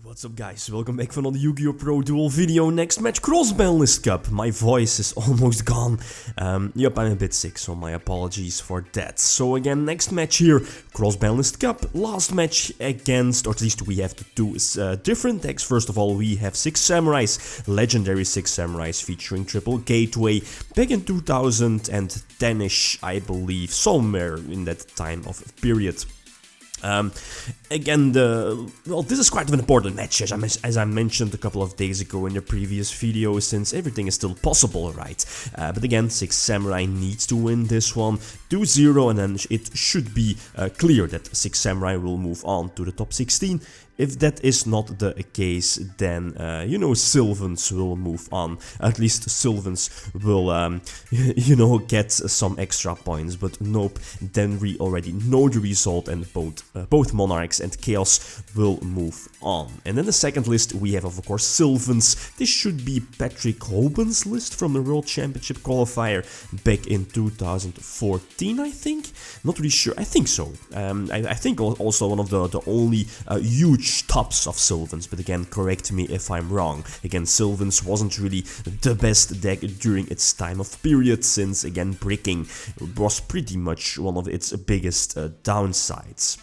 What's up guys, welcome back for another YgoPro duel video. Next match, Cross-Banlist Cup. My voice is almost gone. Yep, I'm a bit sick, so my apologies for that. So again, next match here, Cross-Banlist Cup. Last match against, or at least we have to do different decks. First of all, we have 6 Samurais, legendary 6 Samurais featuring triple gateway back in 2010-ish, I believe, somewhere in that time of period. Again, this is quite an important match, as I mentioned a couple of days ago in the previous video, since everything is still possible, right? But again, 6 Samurai needs to win this one, 2-0, and then it should be clear that 6 Samurai will move on to the top 16. If that is not the case, then, you know, Sylvans will move on. At least Sylvans will, you know, get some extra points. But nope, then we already know the result, and both Monarchs and Chaos will move on. And then the second list, we have, of course, Sylvans. This should be Patrick Hoban's list from the World Championship qualifier back in 2014, I think? Not really sure, I think so. I think also one of the only huge tops of Sylvans, but again, correct me if I'm wrong. Again, Sylvans wasn't really the best deck during its time of period, since again, bricking was pretty much one of its biggest downsides.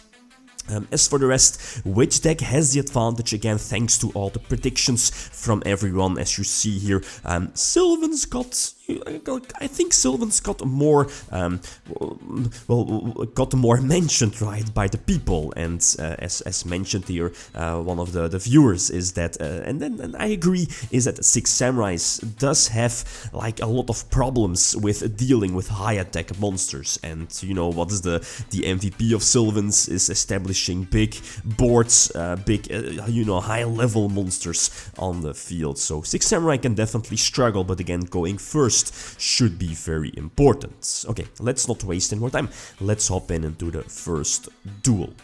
As for the rest, which deck has the advantage? Again, thanks to all the predictions from everyone, as you see here, Sylvans got... I think Sylvans got more, got more mentioned, right, by the people, and as mentioned here, one of the viewers is that, and I agree, is that 6 Samurais does have like a lot of problems with dealing with high attack monsters, and you know what is the MVP of Sylvans is establishing big boards, big, you know, high level monsters on the field. So 6 Samurai can definitely struggle, but again, going first should be very important. Okay, let's not waste any more time. Let's hop into the first duel.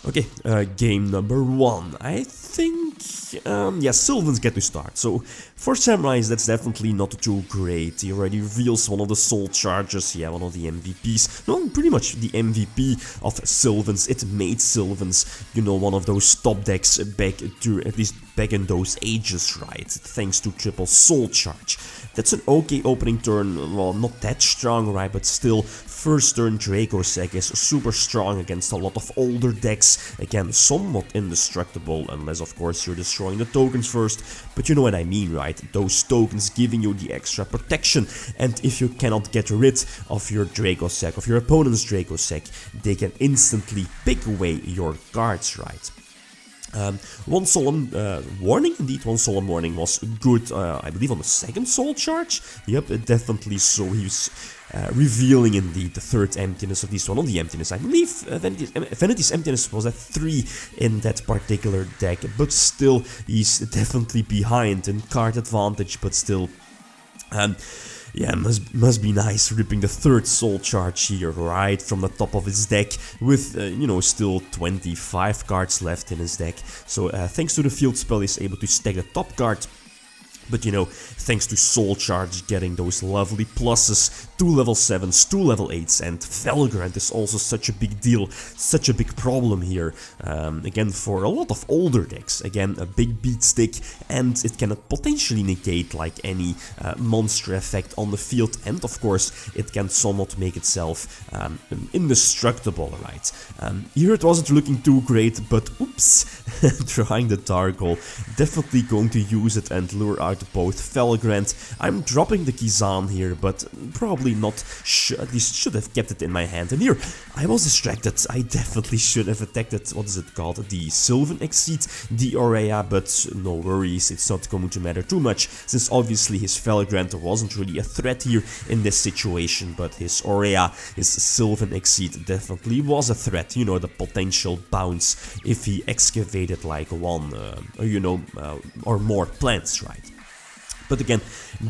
Okay, game number 1. I think, yeah, Sylvans get to start. So, for Samurais, that's definitely not too great. He already reveals one of the soul charges, yeah, one of the MVPs. No, pretty much the MVP of Sylvans. It made Sylvans, you know, one of those top decks back to, at least back in those ages, right? Thanks to triple soul charge. That's an okay opening turn, well, not that strong, right, but still, first turn Dracossack is super strong against a lot of older decks. Again, somewhat indestructible, unless of course you're destroying the tokens first, but you know what I mean, right? Those tokens giving you the extra protection, and if you cannot get rid of your Dracossack, of your opponent's Dracossack, they can instantly pick away your cards, right? One solemn warning, indeed, one solemn warning was good, I believe on the second soul charge. Yep, definitely so. He was revealing indeed the third emptiness, at least one of the emptiness. I believe Vanity's emptiness was at 3 in that particular deck, but still, he's definitely behind in card advantage, but still... yeah, must be nice ripping the third soul charge here right from the top of his deck with, you know, still 25 cards left in his deck. So thanks to the field spell, he's able to stack the top card. But you know, thanks to Soul Charge getting those lovely pluses, 2 level 7s, 2 level 8s, and Felgrant is also such a big deal, such a big problem here. Again, for a lot of older decks, again, a big beat stick, and it can potentially negate like any monster effect on the field, and of course, it can somewhat make itself indestructible, right? Here it wasn't looking too great, but oops, drawing the Targol, definitely going to use it and lure out both Felgrant. I'm dropping the Kizan here, but probably not, at least should have kept it in my hand. And here, I was distracted. I definitely should have attacked it, what is it called, the Sylvan Exceed, the Aurea, but no worries, it's not going to matter too much, since obviously his Felgrant wasn't really a threat here in this situation, but his Aurea, his Sylvan Exceed definitely was a threat, you know, the potential bounce if he excavated like one, you know, or more plants, right? But again,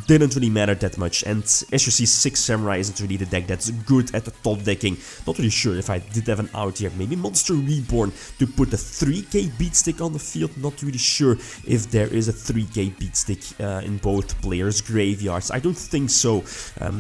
didn't really matter that much, and as you see, 6 Samurai isn't really the deck that's good at the top decking. Not really sure if I did have an out here, maybe Monster Reborn to put a 3k beatstick on the field. Not really sure if there is a 3k beatstick in both players' graveyards. I don't think so,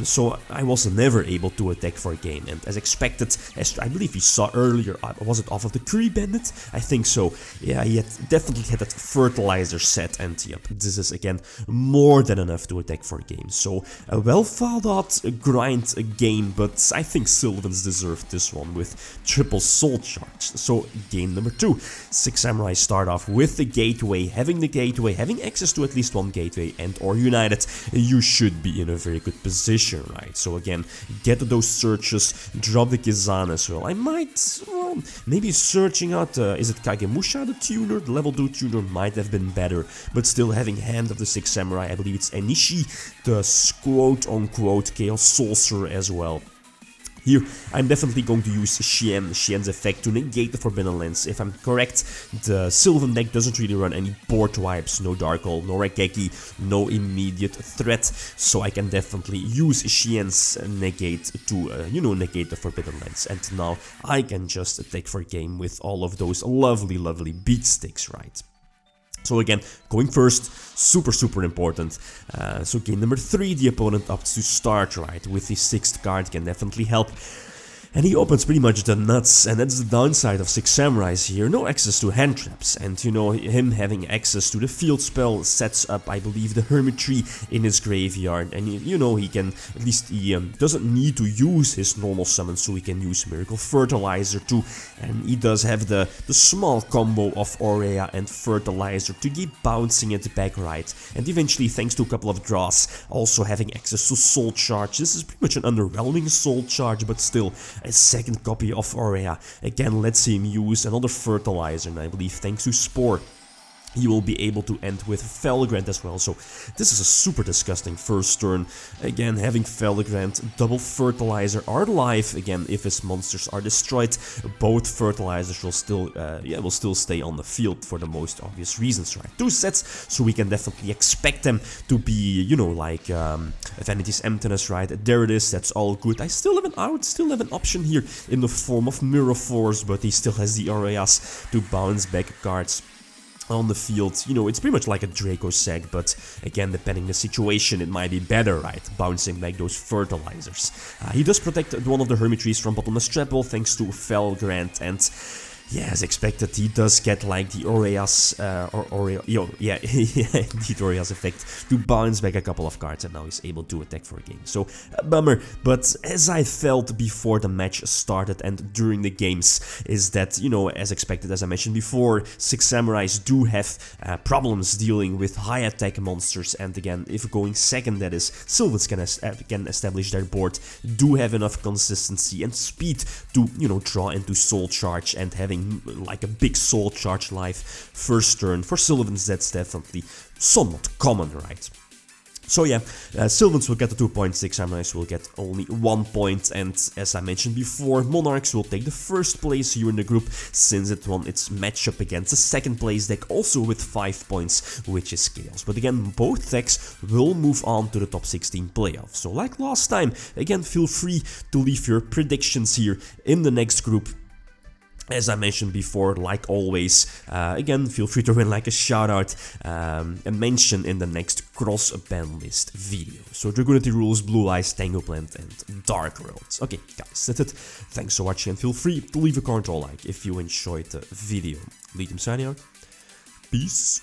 so I was never able to attack for a game, and as expected, as I believe we saw earlier, was it off of the Curry Bandit? I think so. Yeah, he definitely had that fertilizer set, and yep, this is again more than enough to attack for a game. So a well thought out grind game, but I think Sylvans deserved this one with triple soul charge. So game number 2, 6 Samurai start off with the gateway, having access to at least one gateway, and or united, you should be in a very good position, right? So again, get those searches, drop the Kizan as well. I might, well, maybe searching out, is it Kagemusha the tuner? The level 2 tuner might have been better, but still having hand of the 6 Samurai, I believe it's Enishi, the quote-unquote Chaos Sorcerer as well. Here, I'm definitely going to use Xian's effect to negate the Forbidden Lens. If I'm correct, the Sylvan deck doesn't really run any board wipes, no Dark Hole, no Rekeki, no immediate threat, so I can definitely use Xian's negate to, you know, negate the Forbidden Lens. And now I can just attack for game with all of those lovely beat sticks, right? So again, going first, super important. So game number 3, the opponent opts to start, right, with the 6th card, can definitely help. And he opens pretty much the nuts, and that's the downside of 6 Samurais here, no access to hand traps, and you know, him having access to the field spell sets up, I believe, the Hermitry in his graveyard, and you know, he can, at least he doesn't need to use his normal summon, so he can use Miracle Fertilizer too, and he does have the small combo of Aurea and Fertilizer to keep bouncing it back, right, and eventually, thanks to a couple of draws, also having access to Soul Charge. This is pretty much an underwhelming Soul Charge, but still, a second copy of Aurea. Again, let's him use another Fertilizer, and I believe thanks to Spore, he will be able to end with Felgrant as well. So this is a super disgusting first turn. Again, having Felgrant, double Fertilizer are alive. Again, if his monsters are destroyed, both Fertilizers will still stay on the field for the most obvious reasons, right? 2 sets, so we can definitely expect them to be, you know, like Vanity's Emptiness, right? There it is, that's all good. I still have an out, still have an option here in the form of Mirror Force, but he still has the Aureas to bounce back cards on the field. You know, it's pretty much like a Draco Sag, but again, depending on the situation, it might be better, right? Bouncing back those Fertilizers. He does protect one of the Hermitries from Bottomless Trapple thanks to Felgrant, and yeah, as expected, he does get like the Aureas, indeed Aureas effect to bounce back a couple of cards, and now he's able to attack for a game. So, a bummer, but as I felt before the match started and during the games, is that, you know, as expected, as I mentioned before, 6 Samurais do have problems dealing with high attack monsters, and again, if going second, that is, Sylvans can establish their board, do have enough consistency and speed to, you know, draw into Soul Charge, and having like a big Soul Charge life first turn for Sylvans, that's definitely somewhat common, right? So yeah, Sylvans will get the 2 points, 6 Samurais will get only 1 point, and as I mentioned before, Monarchs will take the first place here in the group, since it won its matchup against the second place deck, also with 5 points, which is Chaos. But again, both decks will move on to the top 16 playoffs. So like last time, again, feel free to leave your predictions here in the next group. As I mentioned before, like always, again, feel free to win like a shoutout and mention in the next Cross-Banlist video. So Dragunity Rules, Blue Eyes, Tango Plant, and Dark Worlds. Okay, guys, that's it. Thanks for watching, and feel free to leave a comment or like if you enjoyed the video. Lithium signing out. Peace.